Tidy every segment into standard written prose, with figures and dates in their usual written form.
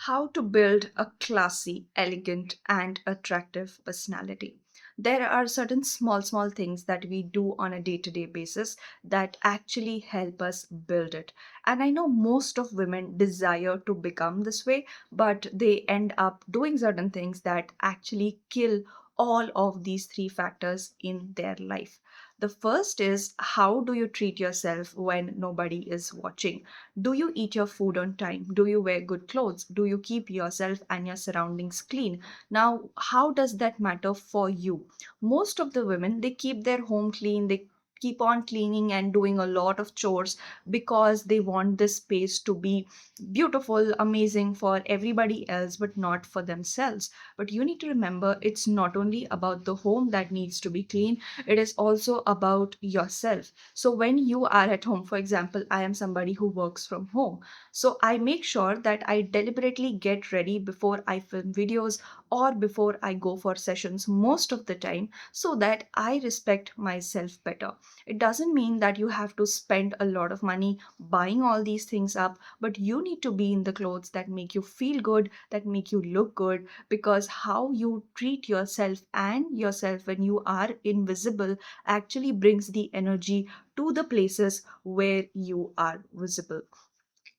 How to build a classy, elegant, and attractive personality. There are certain small things that we do on a day to day basis that actually help us build it. And I know most of women desire to become this way, but they end up doing certain things that actually kill all of these three factors in their life. The first is, how do you treat yourself when nobody is watching? Do you eat your food on time? Do you wear good clothes? Do you keep yourself and your surroundings clean? Now, how does that matter for you? Most of the women, they keep their home clean, they keep on cleaning and doing a lot of chores because they want this space to be beautiful, amazing for everybody else, but not for themselves. But you need to remember, it's not only about the home that needs to be clean, it is also about yourself. So when you are at home, for example, I am somebody who works from home. So I make sure that I deliberately get ready before I film videos or before I go for sessions most of the time so that I respect myself better. It doesn't mean that you have to spend a lot of money buying all these things up, but you need to be in the clothes that make you feel good, that make you look good, because how you treat yourself when you are invisible actually brings the energy to the places where you are visible.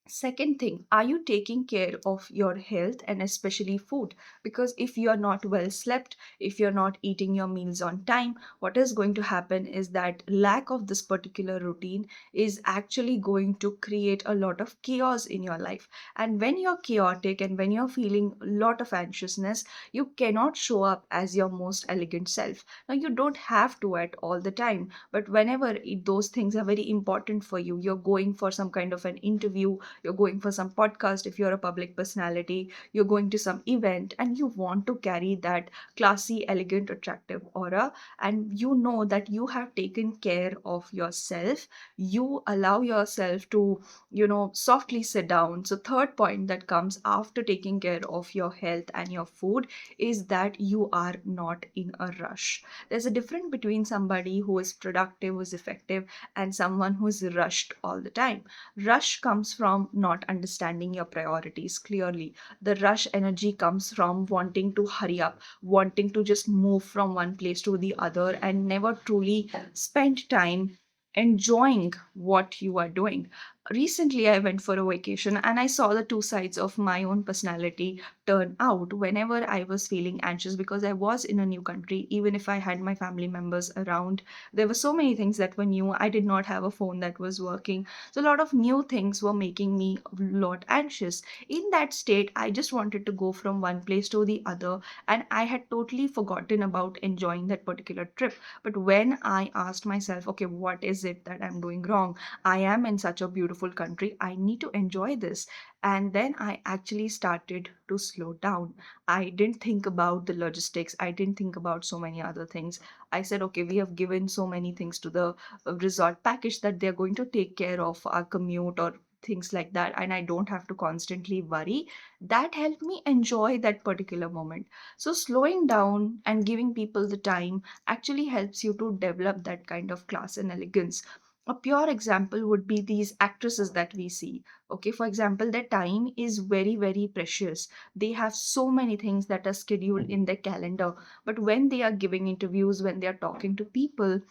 Second thing, are you taking care of your health and especially food? Because if you're not well slept, if you're not eating your meals on time, what is going to happen is that lack of this particular routine is actually going to create a lot of chaos in your life. And when you're chaotic and when you're feeling a lot of anxiousness, you cannot show up as your most elegant self. Now, you don't have to at all the time, but whenever those things are very important for you, you're going for some kind of an interview, you're going for some podcast, if you're a public personality, you're going to some event and you want to carry that classy, elegant, attractive aura, and you know that you have taken care of yourself, you allow yourself to, softly sit down. So, third point that comes after taking care of your health and your food is that you are not in a rush. There's a difference between somebody who is productive, who is effective, and someone who is rushed all the time. Rush comes from not understanding your priorities clearly. The rush energy comes from wanting to hurry up, wanting to just move from one place to the other, and never truly spend time enjoying what you are doing. Recently, I went for a vacation and I saw the two sides of my own personality turn out whenever I was feeling anxious because I was in a new country. Even if I had my family members around, there were so many things that were new. I did not have a phone that was working, so a lot of new things were making me a lot anxious. In that state, I just wanted to go from one place to the other, and I had totally forgotten about enjoying that particular trip. But when I asked myself, okay, what is it that I'm doing wrong? I am in such a beautiful country. I need to enjoy this. And then I actually started to slow down. I didn't think about the logistics. I didn't think about so many other things. I said, okay, we have given so many things to the resort package that they're going to take care of our commute or things like that, and I don't have to constantly worry. That helped me enjoy that particular moment. So slowing down and giving people the time actually helps you to develop that kind of class and elegance. A pure example would be these actresses that we see. Okay, for example, their time is very precious. They have so many things that are scheduled in their calendar, but when they are giving interviews, when they are talking to people,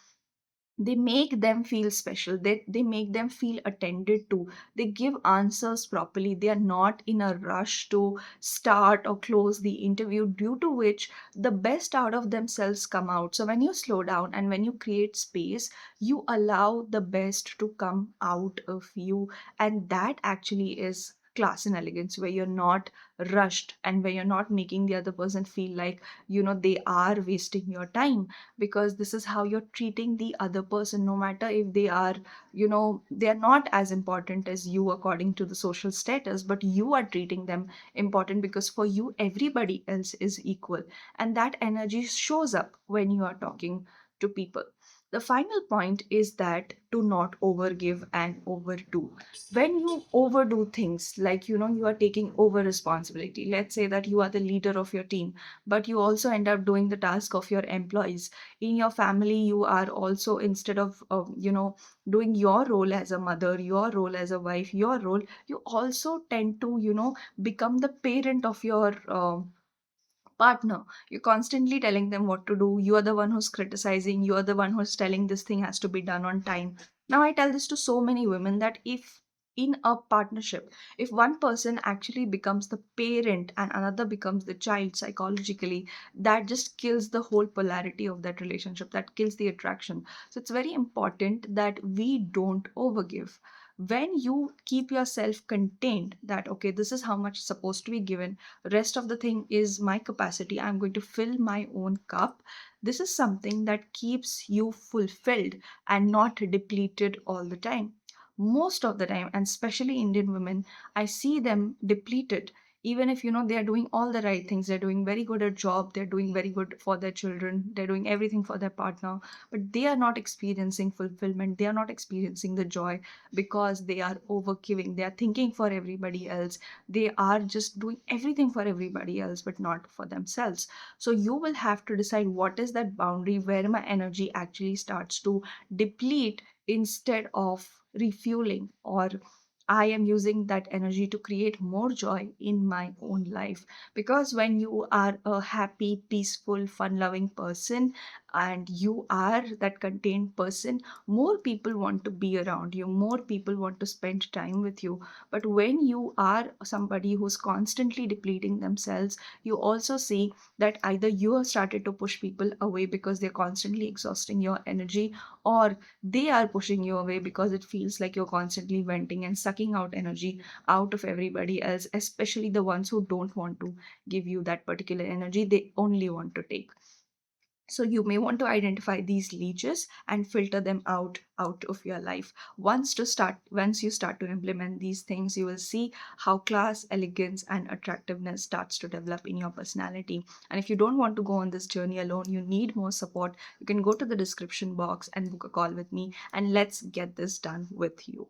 they make them feel special, they make them feel attended to, they give answers properly, they are not in a rush to start or close the interview, due to which the best out of themselves come out. So when you slow down and when you create space, you allow the best to come out of you, and that actually is class and elegance, where you're not rushed and where you're not making the other person feel like they are wasting your time, because this is how you're treating the other person, no matter if they are not as important as you according to the social status, but you are treating them important because for you everybody else is equal, and that energy shows up when you are talking to people. The final point is that to not overgive and overdo. When you overdo things, like you are taking over responsibility. Let's say that you are the leader of your team, but you also end up doing the task of your employees. In your family, you are also, instead of doing your role as a mother, your role as a wife, your role, you also tend to become the parent of your partner. You're constantly telling them what to do. You are the one who's criticizing. You are the one who's telling this thing has to be done on time. Now, I tell this to so many women that if in a partnership, if one person actually becomes the parent and another becomes the child psychologically, that just kills the whole polarity of that relationship, that kills the attraction. So it's very important that we don't overgive. When you keep yourself contained, that okay, this is how much is supposed to be given, rest of the thing is my capacity, I'm going to fill my own cup, this is something that keeps you fulfilled and not depleted all the time. Most of the time, and especially Indian women, I see them depleted. Even if they are doing all the right things, they're doing very good at job, they're doing very good for their children, they're doing everything for their partner, but they are not experiencing fulfillment, they are not experiencing the joy, because they are over giving, they are thinking for everybody else, they are just doing everything for everybody else but not for themselves. So you will have to decide what is that boundary where my energy actually starts to deplete instead of refueling, or I am using that energy to create more joy in my own life. Because when you are a happy, peaceful, fun loving person and you are that contained person, more people want to be around you, more people want to spend time with you. But when you are somebody who's constantly depleting themselves, you also see that either you have started to push people away because they're constantly exhausting your energy, or they are pushing you away because it feels like you're constantly venting and sucking out energy out of everybody else, especially the ones who don't want to give you that particular energy, they only want to take. So you may want to identify these leeches and filter them out of your life. Once you start to implement these things, you will see how class, elegance, and attractiveness starts to develop in your personality. And if you don't want to go on this journey alone, you need more support, you can go to the description box and book a call with me, and let's get this done with you.